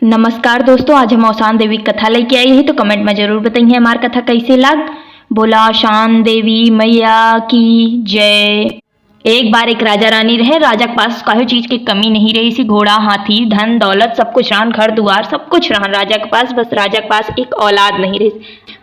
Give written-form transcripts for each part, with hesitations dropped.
नमस्कार दोस्तों, आज हम औसान देवी की कथा लेके आई है, तो कमेंट में जरूर बताइए हमारी कथा कैसे लग। बोला औसान देवी मैया की जय। एक बार एक राजा रानी रहे। राजा के पास काहे चीज की कमी नहीं रही सी। घोड़ा, हाथी, धन दौलत सब कुछ रहन, घर दुआर सब कुछ रहन राजा के पास। बस राजा के पास एक औलाद नहीं रही।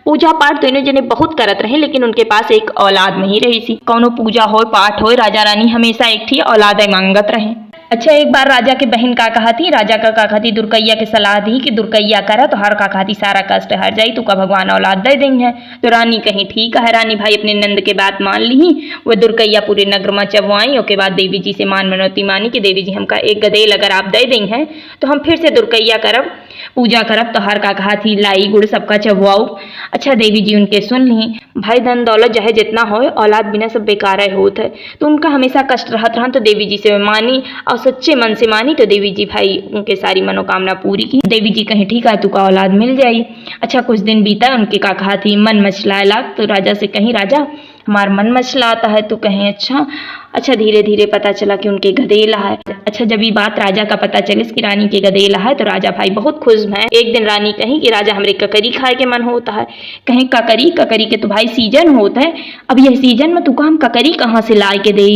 पूजा पाठ दोनों जने बहुत करत रहे, लेकिन उनके पास एक औलाद नहीं रही सी। कौनो पूजा हो पाठ हो, राजा रानी हमेशा एक थी औलाद मांगत रहे। अच्छा, एक बार राजा के बहन का कहा थी, राजा का कहा थी दुर्गैया के सलाह दी कि दुर्गैया करा तो हर का कहा थी सारा कष्ट हर जाई, तो का भगवान औलाद दे देंगे। तो रानी कहीं ठीक है। रानी भाई अपने नंद के बात मान ली। वह दुर्गैया पूरे नगर में चबवाई। उसके बाद देवी जी से मान मनौती मानी कि देवी जी हमका एक गदेल अगर आप दे देंगे तो हम फिर से दुर्गैया करब, पूजा करब, तो हर का कहा थी लाई गुड़ सबका चबवाऊ। अच्छा, देवी जी उनके सुन ली। भाई धन दौलत चाहे जितना हो, औलाद बिना सब बेकार होत है, तो उनका हमेशा कष्ट रहत रहन। तो देवी जी से मानी और सच्चे मन से मानी, तो देवी जी भाई उनके सारी मनोकामना पूरी की। देवी जी कहीं ठीक है, तू का औलाद मिल जाई। अच्छा, कुछ दिन बीता। उनके का कहा थी मन मचलाए लाग। तो राजा से कहीं राजा हमार मन मचलाता है। तो कहें अच्छा धीरे धीरे पता चला कि उनके गधेला है। अच्छा, जब ये बात राजा का पता चले कि रानी के गधेला है, तो राजा भाई बहुत खुश है। एक दिन रानी कहीं कि राजा हमरे ककरी खाए के मन होता है। कहीं ककरी ककरी के तो भाई सीजन होता है, अब यह सीजन में तू का हम ककरी कहाँ से लाए के दे।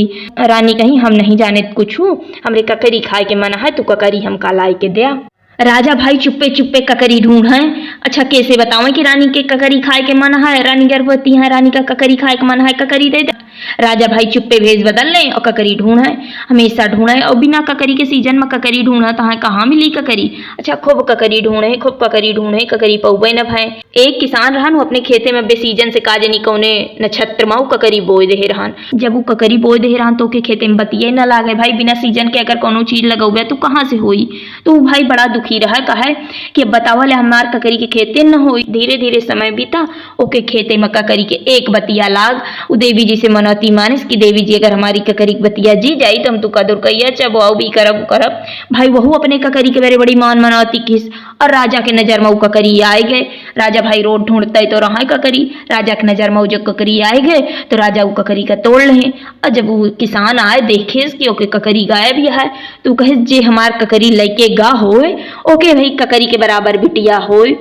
रानी कहीं हम नहीं जाने कुछ हूँ, हमरे ककरी खाए के मन है, तू ककरी हम का लाए के दिया। राजा भाई चुप्पे चुप्पे ककरी ढूंढ है। अच्छा, कैसे बताऊं कि रानी के ककरी खाए के मन है, रानी गर्भवती है, रानी का ककरी खाए के मन है, ककरी दे दे। राजा भाई चुप्पे भेज बदल लें और ककरी ढूंढ है, हमेशा ढूंढ है। और बिना ककरी के सीजन में ककरी ढूंढा तो कहाँ मिली ककरी। अच्छा, खूब ककरी ढूंढे, खूब ककरी ढूंढे, ककरी पौबे न भाई। एक किसान रहन, वो अपने खेते में बेसीजन से काजे निकौने नक्षत्र में ककरी बोए दे रहन। जब वो ककरी बोए दे रहन तो के खेते में बतिये न लागे। भाई बिना सीजन के अगर कोनो चीज लगौबे तो कहाँ से हुई। तो वो भाई बड़ा दुखी रहा, कहे कि बतावल हमार ककरी के खेते न हो। धीरे धीरे समय बीता, ओके खेते में ककरी के एक बतिया लाग। वो देवी जी से मनौती मानिस कि देवी जी अगर हमारी ककरी की बतिया जी जाई तो हम तो का दुर्गैया चबवाओ भी करब करब। भाई वहू अपने ककरी के बड़ी मान मनौती किस, और राजा के नजर में वो ककरी आए गए। राजा भाई रोड ढूंढते तो रहा ककरी, राजा के नजर में वो जो ककरी आए गए तो राजा वो ककरी का तोड़ रहे। और जब वो किसान आए देखे कि ओके ककरी गायब है, तो कहे जे हमार ककरी लेके गा होए ओके भाई ककरी के बराबर बिटिया होए।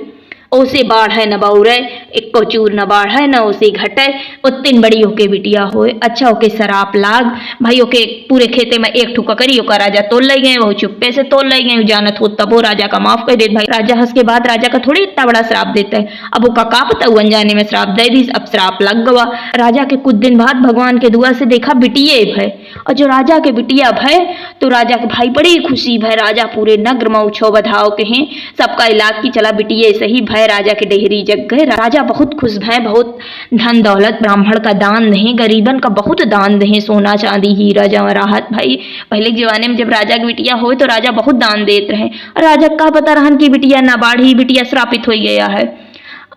ओसे बाढ़ है न बौरे, एक कचूर न बाढ़ है न ओसे घटे, उतन बड़ी होके बिटिया होए। अच्छा, ओके शराप लाग। भाई ओके पूरे खेते में एक ठुका करी ओका राजा तोल ले गए, वो चुप्पे से तोल ले गए। जानत हो तब वो राजा का माफ कर दे। भाई राजा हंस के बाद राजा का थोड़ी इतना बड़ा श्राप देता है। अब वो का पता अनजाने में श्राप दे दी, अब श्राप लग गवा। राजा के कुछ दिन बाद भगवान के दुआ से देखा बिटिये भय, और जो राजा के बिटिया भय तो राजा के भाई बड़ी खुशी भय। राजा पूरे नगर में उछो बधाओ के हैं, सबका इलाज की चला बिटिये सही भय। राजा के डेहरी जग गए। राजा बहुत खुश भय, बहुत धन दौलत ब्राह्मण का दान दे, गरीबन का बहुत दान दे, सोना चांदी हीरा जवाहरात। भाई पहले के जमाने में जब राजा की बिटिया हो तो राजा बहुत दान देते रहे। राजा का पता रहन की बिटिया ना बाढ़ी, बिटिया श्रापित हो गया है।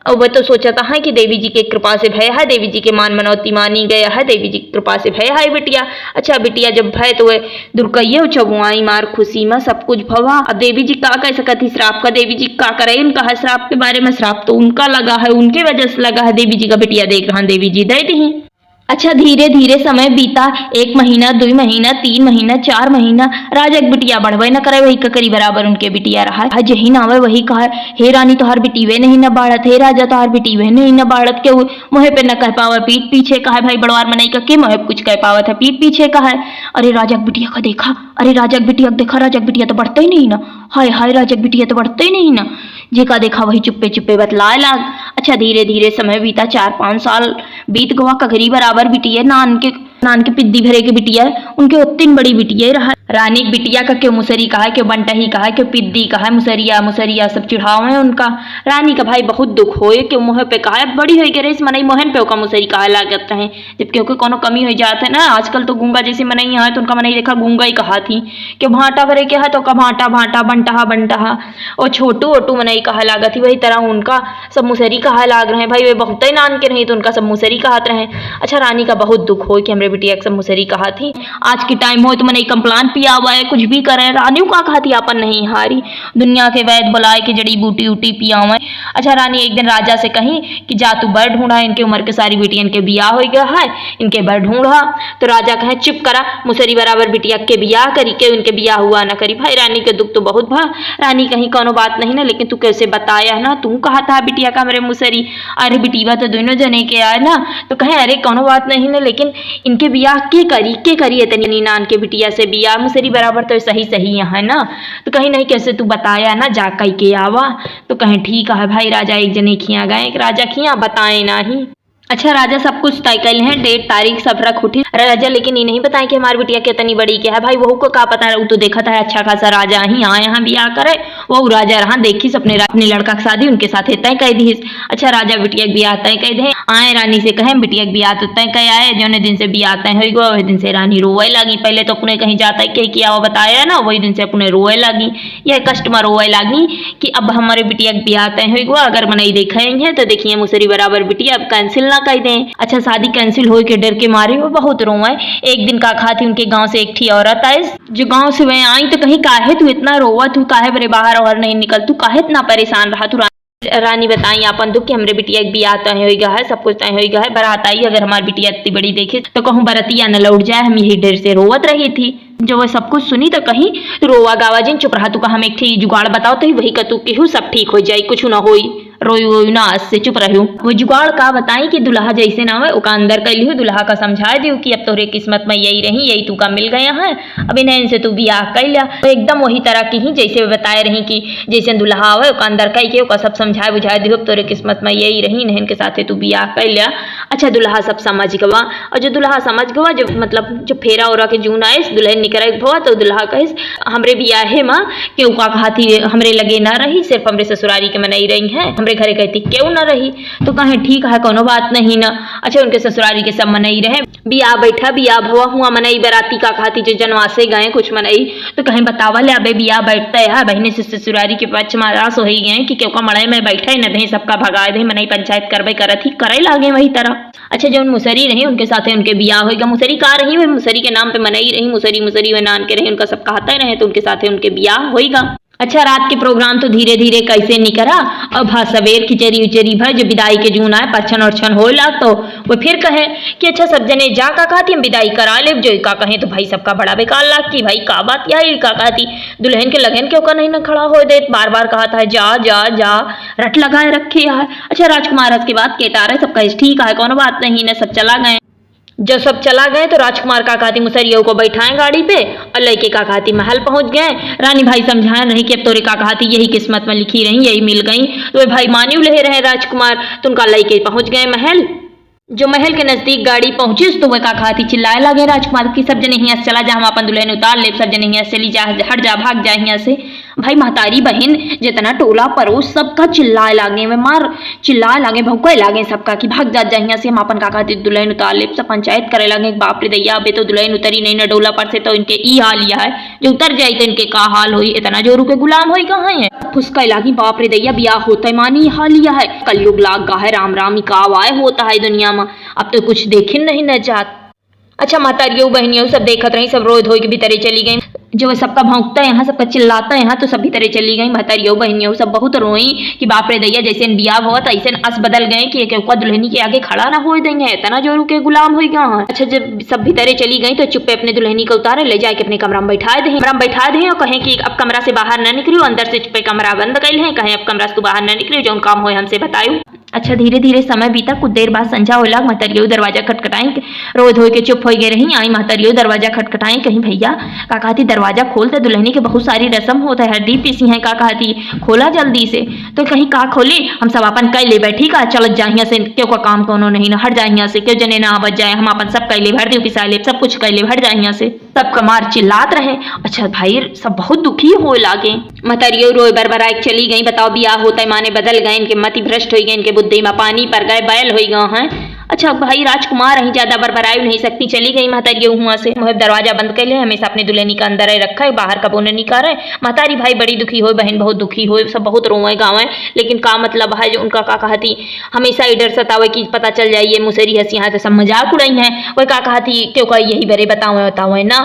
और वह तो सोचता है कि देवी जी के कृपा से भय है, देवी जी के मान मनौती मानी गया है, देवी जी की कृपा से भय है बिटिया। अच्छा, बिटिया जब भय तो वह दुर्गैया चबुआई मार खुशी में सब कुछ भवा। अब देवी जी का कह सकती श्राप का, देवी जी का करे उनका है श्राप के बारे में। श्राप तो उनका लगा है, उनके वजह से लगा है। देवी जी का बिटिया देख रहा, देवी जी दे दी। अच्छा, धीरे धीरे समय बीता। 1 महीना, 2 महीना, 3 महीना, 4 महीना। राजा के बिटिया बढ़वे न करे, वही ककरी बराबर उनके बिटिया रहा। जही ना आवे वही कहा, हे रानी तोहार बिटिवे नहीं न बाढ़त, हे राजा तोहार बिटिवे नहीं न बाढ़त। के मोहे पे न कह पावे पीठ पीछे कहा। भाई बड़वार में नहीं के मोहे कुछ कह पावत है, पीठ पीछे कहा। अरे राजा की बिटिया का देखा, अरे राजा की बिटिया देखा, राजा की बिटिया तो बढ़ते ही नहीं ना। हाय हाय, राजा की बिटिया तो बढ़ते ही नहीं ना। जे का देखा वही चुप्पे चुप्पे बतलाए लाग। अच्छा, धीरे धीरे समय बीता। 4-5 साल बीत गवा। ककरी बराबर बिटिया नान के पिद्दी भरे के बिटिया उनके उतनी बड़ी बिटिया रहा। रानी की बिटिया का क्यों मुसरी कहा, क्यों बंटा ही कहा, क्यों पिद्दी कहा, मुसरिया मुसरिया सब चिढ़ाव है उनका। रानी का भाई बहुत दुख होए, क्यों मुँह पे कहा बड़ी हो गई इस मनई मोहन पे ओका मुसरी कहा लागत रहे। जब क्योंकि कोनो कमी हो जाता है ना, आजकल तो गूंगा जैसे मनई है तो उनका मनई देखा गूंगा ही कहा थी। क्यों भाटा भरे के है तो का भाटा भाटा बंटा बंटा, और छोटू ओटू मनई कहा लागत थी। वही तरह उनका सब मुसरी कहा लाग रहे। भाई वे बहुत ही नान के रही तो उनका सब मुसरी कहत रहे। अच्छा, रानी का बहुत दुख हो कि हमरे बिटिया सब मुसरी कहा थी आज की टाइम हो तो मैंने कंप्लान पिया हुआ है कुछ भी करे रानी का कहा थी अपन नहीं हारी दुनिया के वैद बुलाए के जड़ी बूटी उटी पिया हुआ है। अच्छा रानी एक दिन राजा से कही कि जा तू बर ढूंढा इनके उम्र के सारी बेटियन के बियाह हो गया है इनके बर ढूंढा। तो राजा कहे चुप करा मुसरी बराबर बिटिया के बियाह करी के उनके बियाह हुआ ना करी। भाई रानी के दुख तो बहुत भा। रानी कहीं कोनो बात नहीं ना लेकिन तू कैसे बताया ना तू कहा था बिटिया का मेरे मुसरी अरे बिटिया तो दोनों जने के आए ना। तो कहे अरे कोनो बात नहीं ना लेकिन इनके बियाह के करी इतनी नान के बिटिया से बियाह मुसरी बराबर तो सही सही यहाँ ना। तो कहीं नहीं कैसे तू बताया ना जा कही के आवा। तो कहें ठीक है भाई राजा एक जने खिया गए एक राजा खिया बताए ना ही। अच्छा राजा सब कुछ तय कर हैं डेट तारीख सब रख उठी राजा लेकिन ये नहीं बताए कि हमारी बिटिया कितनी बड़ी क्या है। भाई वहू को क्या पता है वो तो देखा था अच्छा खासा राजा ही आए यहाँ बियाह करे वो राजा रहा देखी अपने लड़का की शादी उनके साथ तय कह दी। अच्छा राजा बिटिया के बियाह तय कह दे आए रानी से कहे बिटिया के बियाह तो तय कह आए जो दिन से बियाह तय हो वही दिन से रानी रोए लगी। पहले तो अपने कहीं जाता है किया वो बताया ना वही दिन से अपने रोए लगी यह कस्टमर रोए लगी कि अब हमारे बिटिया के बियाह तय हो अगर मनाई देखेंगे तो देखिए मुसरी बराबर बिटिया अब कैंसिल ना कह दें। अच्छा शादी कैंसिल हो के डर के मारे वो बहुत रोए। एक दिन का खाती उनके गांव से एक थी औरत आई जो गांव से वह आई तो कहीं काहे तू इतना रोवा तू काहे बरे बाहर और नहीं निकल तू काहे इतना परेशान रहा तू। रानी बताई अपन दुख कि हमरे बिटिया के बियाह तय हो गया है सब कुछ तय हो गया है बारात आई अगर हमारी बिटिया इतनी बड़ी देखे तो कहूँ बरतिया न लौट जाए हम यही डर से रोवत रही थी। जब वह सब कुछ सुनी तो कहीं रोवा गावा जिन चुप रहा तू कहा हम एक थी जुगाड़ बताओ तो वही कतू की सब ठीक हो जाये कुछ ना हो रोई वोई ना आज से चुप रहो। वो जुगाड़ का बताई कि दुल्हा जैसे ना हो उका अंदर कर लियो दुल्हा का समझा दियो कि अब तोरे किस्मत में यही रही यही तू का मिल गया है अब इन्हें इनसे तू बियाह कर लिया। तो एकदम वही तरह की ही जैसे बताए रही कि जैसे दुल्हा आवे उका अंदर कह के उका सब समझाए बुझाए दियो अब तोरे किस्मत में यही रही इन्हें इनके साथ तू बियाह कर लिया। अच्छा दुल्हा सब समझ गवा और जो दुल्हा समझ गवा जो मतलब जो फेरा ओरा के जून आए दुल्हन निकल भवा तो दुल्हा कहिस हमरे बियाहे माँ के उका कहाती हमरे लगे ना रही सिर्फ हमरे ससुरारी के मनाई रही है हमरे घरे कहती क्यों ना रही। तो कहे ठीक है कोनो बात नहीं ना। अच्छा उनके ससुरारी के सब मनई रहे बियाह बैठा बियाह भवा हुआ मनई बराती का खाती जो जनवासे गए कुछ मनई। तो कहीं बतावा ले अबे बियाह बैठता है बहने से ससुरारी के पक्ष मारास हो ही गए कि क्यों का मड़ाई में बैठे न भे सबका भगाए दे मनई पंचायत करबे करत ही करे लागे वही तरह। अच्छा जो मुसरी रही उनके साथ उनके बियाह होगा मुसरी का रही वह मुसरी के नाम पे मनई रही मुसरी मुसरी वह नान के रहे उनका सब कहते रहे तो उनके साथ उनके बियाह होगा। अच्छा रात के प्रोग्राम तो धीरे धीरे कैसे निकला अब हाँ सवेर खिचड़ी उचरी भर जो विदाई के जून आए परछन उर्छन हो ला तो वो फिर कहे कि अच्छा सब जने जा का कहती हम विदाई करा ले जो का कहें तो भाई सबका बड़ा बेकार लाग की भाई का बात यही का कहती दुल्हन के लगन क्यों का नहीं ना खड़ा हो दे बार बार कहा था जा जा जा रट लगाए रखे है। अच्छा राजकुमार के बाद केटा रहे सब कहे ठीक है कोनो बात नहीं ना सब चला गए। जब सब चला गए तो राजकुमार का कहती मुसरियों को बैठाएं गाड़ी पे और लड़के का कहती महल पहुंच गए। रानी भाई समझाए नहीं कि अब तोरे का कहती यही किस्मत में लिखी रही यही मिल गई। तो वे भाई मानी ले रहे राजकुमार तो उनका लड़के पहुंच गए महल। जो महल के नजदीक गाड़ी पहुंची तो वह का खाती चिल्लाए लगे राजकुमार की सब जने यहाँ से चला जा हम अपन दुल्हन उतार ले सब जने यहाँ से चली जा हट जा भाग जा यहाँ से। भाई महतारी बहन जितना टोला पड़ोस सबका चिल्लाए लागे में मार चिल्लाए लागे भौंके लागे सबका कि भाग जा यहाँ से हम अपन का खाती दुल्हन उतार ले सब पंचायत करे लगे बाप रे दैया अबे तो दुल्हन उतरी नहीं ना डोला पर से तो इनके ई हाल यह है जो उतर जाये तो इनके का हाल हुई इतना जोरू के गुलाम हुई कहाँ है फुसका लागी बाप रे दैया बियाह होता है मानी हाल यह है कलयुग लाग गा है राम राम कावाए होता है दुनिया में अब तो कुछ देखे नहीं न जात। अच्छा मातारियों बहनियों सब देखत रही सब रोज धोई के भीतरे चली गई जो सबका भौंकता है यहाँ सबका चिल्लाता है यहाँ तो सब भीतरे चली गई महतारियों बहनियों सब बहुत रोई कि बाप रे दैया जैसे बियाह हुआ ऐसे अस बदल गए कि दुल्हनी के आगे खड़ा ना हो देंगे इतना जोरू के गुलाम हो गया। अच्छा जब सब भीतरे चली गई तो चुप्पे अपने दुल्हनी को उतारे ले जाके अपने कमरा में बैठा दे और कहें कि अब कमरा से बाहर न निकलियो अंदर से चुप्पे कमरा बंद कर है कहें अब कमरा से तू बाहर न निकलियो जो काम हो हमसे बतायो। अच्छा धीरे धीरे समय बीता कुछ देर बाद संझा होला महतारियों दरवाजा खटखटाई रोज धोई के चुप हो गए रही आई महतारियों दरवाजा खटखटाई कहीं भैया का कहती दरवाजा खोलते दुल्हनी के बहुत सारी रस्म होता है हड्डी पीसी है का कहती खोला जल्दी से। तो कहीं का खोली हम सब अपन कह ले बैठी का चल जाइया से क्यों का काम कोनो नहीं ना हट जाइया से क्यों जने ना आवत जाए हम अपन सब कह ले भर दे पिसा ले सब कुछ कह ले हट जाइया से सब कमार चिल्लात रहे। अच्छा भाई सब बहुत दुखी हो लागे महतारियों रोए बरबराए चली गई बताओ बियाह होता है माने बदल गए इनके मति भ्रष्ट हो गए इनके बुद्धि में पानी पर गए बैल हो गए हैं। अच्छा भाई राजकुमार रही ज्यादा बरबराई नहीं सकती, चली गई महतारी हुआ से दरवाजा बंद कर ले, हमेशा अपने दुल्हनी का अंदर रखा है, बाहर का बोने नहीं कर रहे। महतारी भाई बड़ी दुखी हो, बहन बहुत दुखी हो, सब बहुत रोए गावे, लेकिन का मतलब है जो उनका का कहती हमेशा ही डर सतावे कि पता चल जाइए मुसेरी हंसी यहाँ से सब मजाक उड़ाई है। वह का कहती क्यों का यही बरे बतावे ना।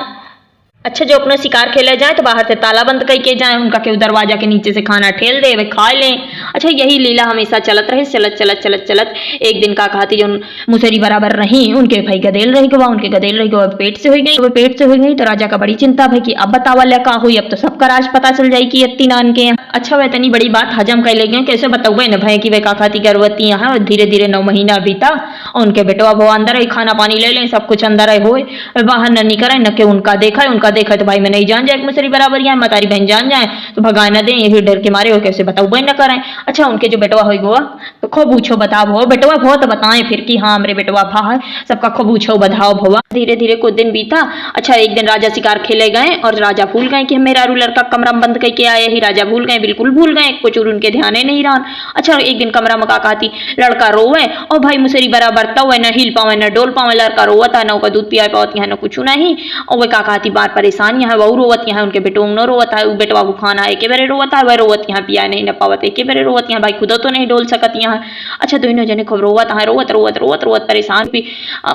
अच्छा जो अपना शिकार खेला जाए तो बाहर से ताला बंद करके जाए, उनका केहू दरवाजा के नीचे से खाना ठेल दे वे खा लें। अच्छा यही लीला हमेशा चलत रहे, चलत चलत चलत चलत एक दिन का कहती जो मुसरी बराबर रही, उनके भाई गदेल रही गवा, उनके गदेल रही गवा पेट से हो गई। वो पेट से हो गई तो राजा का बड़ी चिंता भाई कि अब बतावा का हुई, अब तो सबका राज पता चल जाए कि अत्ती नान के। अच्छा वह इतनी बड़ी बात हजम कर ले गए, कैसे बताऊे न भाई कि वे का कहती गर्भवती है और धीरे धीरे 9 महीना बीता और उनके बेटवा वो अंदर ही खाना पानी ले लें, सब कुछ अंदर ही हो, बाहर न निकले न के उनका देखा, उनका देखा तो भाई मैं नहीं जान जाए मुसरी बराबर यहाँ मतारी बहन जान जाए तो भगा न दें, यही डर के मारे हो कैसे बताओ बहन न करें। अच्छा उनके जो बेटवा हो गया तो खूब पूछो बताओ हो, बेटवा बहुत बताएं फिर कि हाँ मेरे बेटवा भा है, सबका खूब पूछो बधाओ भवा। धीरे धीरे कुछ दिन बीता। अच्छा एक दिन राजा शिकार खेले गए और राजा भूल गए कि हम मेरा लड़का कमरा में बंद करके आए ही, राजा भूल गए, बिल्कुल भूल गए, कुछ और उनके ध्यान नहीं रहा। अच्छा एक दिन कमरा में का कहती लड़का रोवे और भाई मुसरी बराबर तव न हिल पावे न डोल पावे, लड़का रोवता न उसका दूध पिया पाती है न कुछ नहीं, और वह का कहती बार परेशानी है, वह रोवती है, उनके बेटों न रोवता है, बेटवा को खाना एक बारे रोवता है, वह रोवती है पिया नहीं न पावत एक बारे रोवती है, भाई खुद तो नहीं डोल सकती है। अच्छा दोनों जने खूब रोवत है, रोवत रोवत रोवत रोवत परेशान भी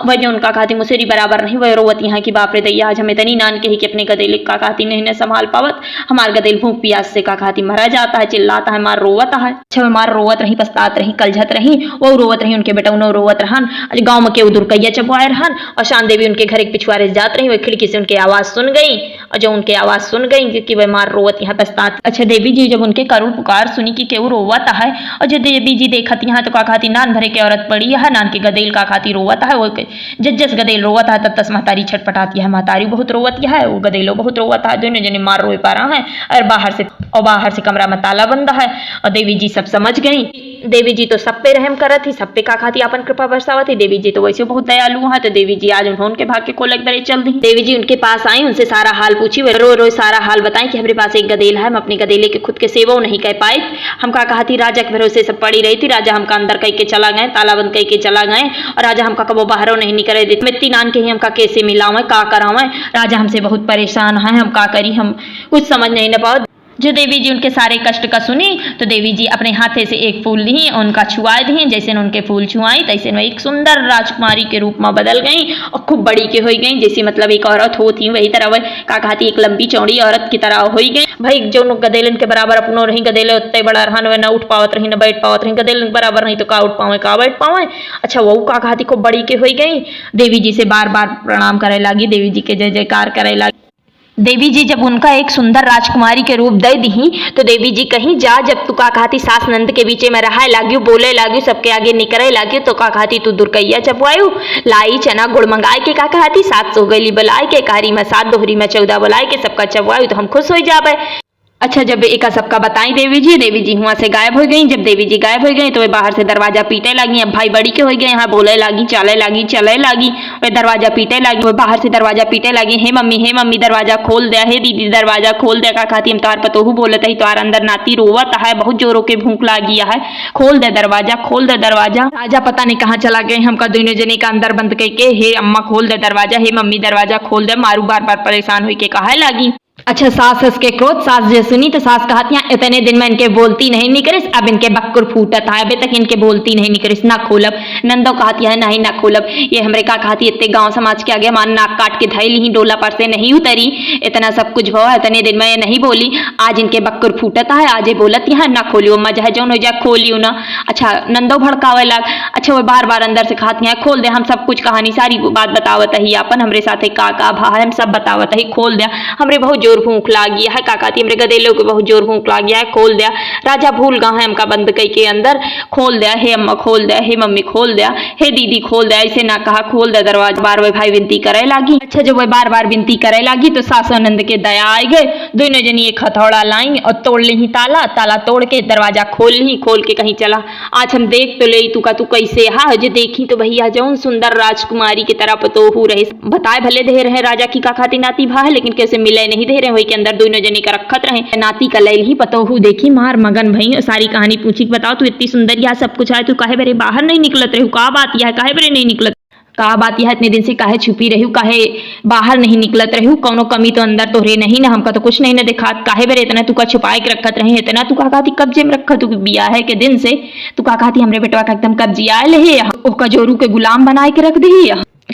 वह जो उनका कहती मुसरी बराबर नहीं, वह रोवती है कि बाप रे दैया आज हमें इतनी नान के ही कि अपने गदेल का कहती नहीं न संभाल पावत, हमार गदेल भूख प्यास से का कहती मरा जाता है, चिल्लाता है, मार रोवत है। अच्छा मार रोवत रही, पछतात रही, कलझत रही, वो रोवत रही, उनके बेटा उन्हों रोवत रहन। गाँव में के उधर कैया चपवाए रहन और शान देवी उनके घर एक पिछुआरे जात रही, वह खिड़की से उनकी आवाज सुन गई और जो उनकी आवाज सुन गई क्योंकि वह मार रोवत यहाँ पछतात। अच्छा देवी जी जब उनके करुण पुकार सुनी कि केहू रोवत है और जो देवी जी देखत यहाँ तो का कहती नान भरे के औरत पड़ी है, नान के गदेल का कहती रोवत है, वो जस गदेल रोवत है तब तस महतारी छटपटाती है, महतारी बहुत रोवत है, वो गदेलो बहुत रोवत है, दोनों जने मार रोए पा रहा है और बाहर से कमरा में ताला बंद है। और देवी जी सब समझ गई, देवी जी तो सब पे रहम करत थी, सब पे का कहती अपन कृपा बरसावत थी, देवी जी तो वैसे बहुत दयालु है, तो देवी जी आज उनके भाग के खोलक दरे चल दी। देवी जी उनके पास आई, उनसे सारा हाल पूछी, वे रो रो सारा हाल बताएं कि हमारे पास एक गदेल है, हम अपने गदेले के खुद के सेवा नहीं कह पाए, हम का कहती राजा के भरोसे सब पड़ी रही थी, राजा हमका अंदर कह के चला गए, ताला बंद कह के चला गए और राजा हमका कबो बाहरों नहीं निकले देते, मिट्टी नान के ही हमका कैसे मिलावे का करावे, राजा हमसे बहुत परेशान है, हम का करी, हम कुछ समझ नहीं न पाओ। जो देवी जी उनके सारे कष्ट का सुनी तो देवी जी अपने हाथे से एक फूल दी, उनका छुआए दी, जैसे उनके फूल छुआई तैसे एक सुंदर राजकुमारी के रूप में बदल गई और खूब बड़ी के हो गई, जैसे मतलब एक औरत होती वही तरह वह का कहती एक लंबी चौड़ी औरत की तरह हो गई। भाई जो गदेलन के बराबर अपनो रही, गदेले उतने बड़ा रहन वह न उठ पावत रही न बैठ पावत रही, गदेलन बराबर नहीं तो का उठ पावे का बैठ पावे। अच्छा वो का कहती खूब बड़ी के हो गई, देवी जी से बार बार प्रणाम करे लगी, देवी जी के जय जयकार करे लगी। देवी जी जब उनका एक सुंदर राजकुमारी के रूप दे दी तो देवी जी कहीं जा, जब तू का कहती सास नंद के बीचे में रहा लागी, बोले लागी, सबके आगे निकले लागी, तो का कहती तू दुर्कैया चपवायु लाई चना गुड़ मंगाए के का कहती 7 सौगली बुलाए के कारी में 7 दोहरी में 14 बुलाए के सबका चपवायु तो हम खुश हो जावे। अच्छा जब एक सबका बताई देवी जी वहां से गायब हो गई। जब देवी जी गायब हो गई तो वे बाहर से दरवाजा पीटे लगी, अब भाई बड़ी के हो गए, यहाँ बोले लगी चले लगी वे दरवाजा पीटे लगी, वो बाहर से दरवाजा पीटे लगी, हे मम्मी दरवाजा खोल दे, हे दीदी दरवाजा खोल दे, का कहती हम तार पतोहू बोलत है, तार अंदर नाती रोवत है, बहुत जोरों के भूख लागी है, खोल दे दरवाजा। राजा पता नहीं कहाँ चला गए, हमका दोनों जने का अंदर बंद करके, हे अम्मा खोल दे दरवाजा, हे मम्मी दरवाजा खोल दे, मारू बार बार परेशान हुई के कहा लगी। अच्छा सास के क्रोध, सास जो सुनी तो सास कहती हैं इतने दिन में इनके बोलती नहीं निकरिस, अब इनके बक्कुर फूटत है, अभी तक इनके बोलती नहीं निकरिस, ना खोलब। नंदो कहती है नहीं ना खोलब, ये हमरे का कहती इतने गांव समाज के आगे मान नाक काट के धैली ही डोला पर से नहीं उतरी, इतना सब कुछ भवा इतने दिन में ये नहीं बोली, आज इनके बक्कुर फूटत है, आज ये बोलत है ना खोलियो मजा है जो जा खोलियो ना। अच्छा नंदो भड़कावे लग, अच्छा वो बार बार अंदर से कहती हैं खोल दे, हम सब कुछ कहानी सारी बात बतावत ही अपन हमरे साथ का भा हम सब बतावत ही, खोल दे हमरे बहुत जोर भूख लागी है, का कहती हमरे गदेलों को बहुत जोर भूख लागी है, खोल दिया। राजा भूल गा है हमका बंद कई के अंदर, खोल दिया, हे अम्मा खोल दिया, हे मम्मी खोल दिया, हे दीदी खोल दिया, ऐसे ना कहा खोल दिया दरवाजा, बार वह भाई विनती करे लागी। अच्छा जब वह बार बार विनती करे लागी तो सासानंद के दया आए गए, दोनों जनी एक हथौड़ा लाई और तोड़ ली ही ताला तोड़ के दरवाजा खोल के कहीं चला, आज हम देख तो ले तू कैसे हा, जो देखी तो भैया जौन सुंदर राजकुमारी की तरह पतोहू रहे, बताए भले दे रहे राजा की का खाती नाती भा है, लेकिन कैसे मिले नहीं दे रहे, वही के अंदर दोनों जने का रखत रहे। नाती का लैल ही पतोहू देखी मार मगन भई, सारी कहानी पूछी बताओ तू इतनी सुंदर या सब कुछ है, तू काहे बरे बाहर नहीं निकलत रहू, का बात यह है, काहे बरे नहीं निकलत, का बात यह इतने दिन से काहे छुपी रहू, काहे बाहर नहीं निकलत रहू, कौनो कमी तो अंदर तोहरे नहीं ना, हमका तो कुछ नहीं ना दिखा, काहे बरे इतना तू का छुपाए के रखत रहे, इतना तू का कहती कब्जे में रखत, तू बिया है के दिन से तू का कहती हमरे बेटवा का एकदम कब्जिया ले ओका जोरू के गुलाम बनाए के रख दी,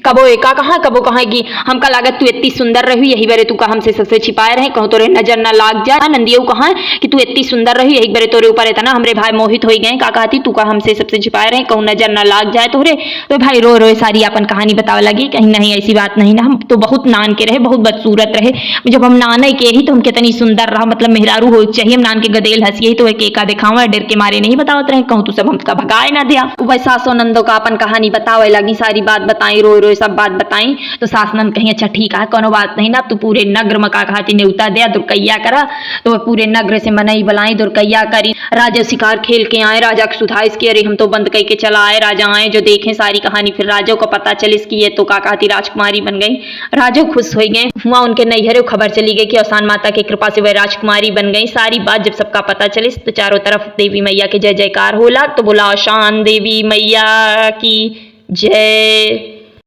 कबो एका कहाँ कबो कहाँ की हमका लागत तू इतनी सुंदर रही, यही बारे तू का हमसे सबसे छिपाए रहे, कहूँ तोरे नजर न लाग जाए, नंदियो कहाँ कि तू इतनी सुंदर रही, यही बारे तोरे ऊपर इतना हमरे भाई मोहित हो गए, का कहती तू का हमसे सबसे छिपाए रहे, कहूँ नजर न लाग जाए तोरे, तो भाई रो रो सारी अपन कहानी बतावे लगी, कहीं नहीं ऐसी बात नहीं ना, हम तो बहुत नान के रहे, बहुत बदसूरत रहे, जब हम नाने के ही तो हम कितनी सुंदर रहा, मतलब मेहरारू हो चाहिए, हम नान के गदेल हंसी तो एक एका दिखावा, डर के मारे नहीं बतावत रहे, कहूँ तू सब हमका भगाए ना दिया। वैसा सासो नंदो का अपन कहानी बतावे लगी, सारी बात बताई, रो रो सब बात बताई, तो सास नंद कहीं अच्छा ठीक है कोनो बात नहीं ना, तू पूरे नगर में का कहती न्योता दे दुर्कैया करा, तो वह पूरे नगर से मनई बुलाई दुर्कैया करी, राजा शिकार खेल के आए, राजा की सुधाइस की, अरे हम तो बंद करके चला आए, राजा आए जो देखें सारी कहानी, फिर राजा को पता चले इसकी ये तो का कहती राजकुमारी बन गई, राजा खुश हो गए, हुआ उनके नैहरे खबर चली गई कि अवसान माता की कृपा से वह राजकुमारी बन गई। सारी बात जब सबका पता चले तो चारों तरफ देवी मैया के जय जयकार होला, तो बोला अवसान देवी मैया की जय।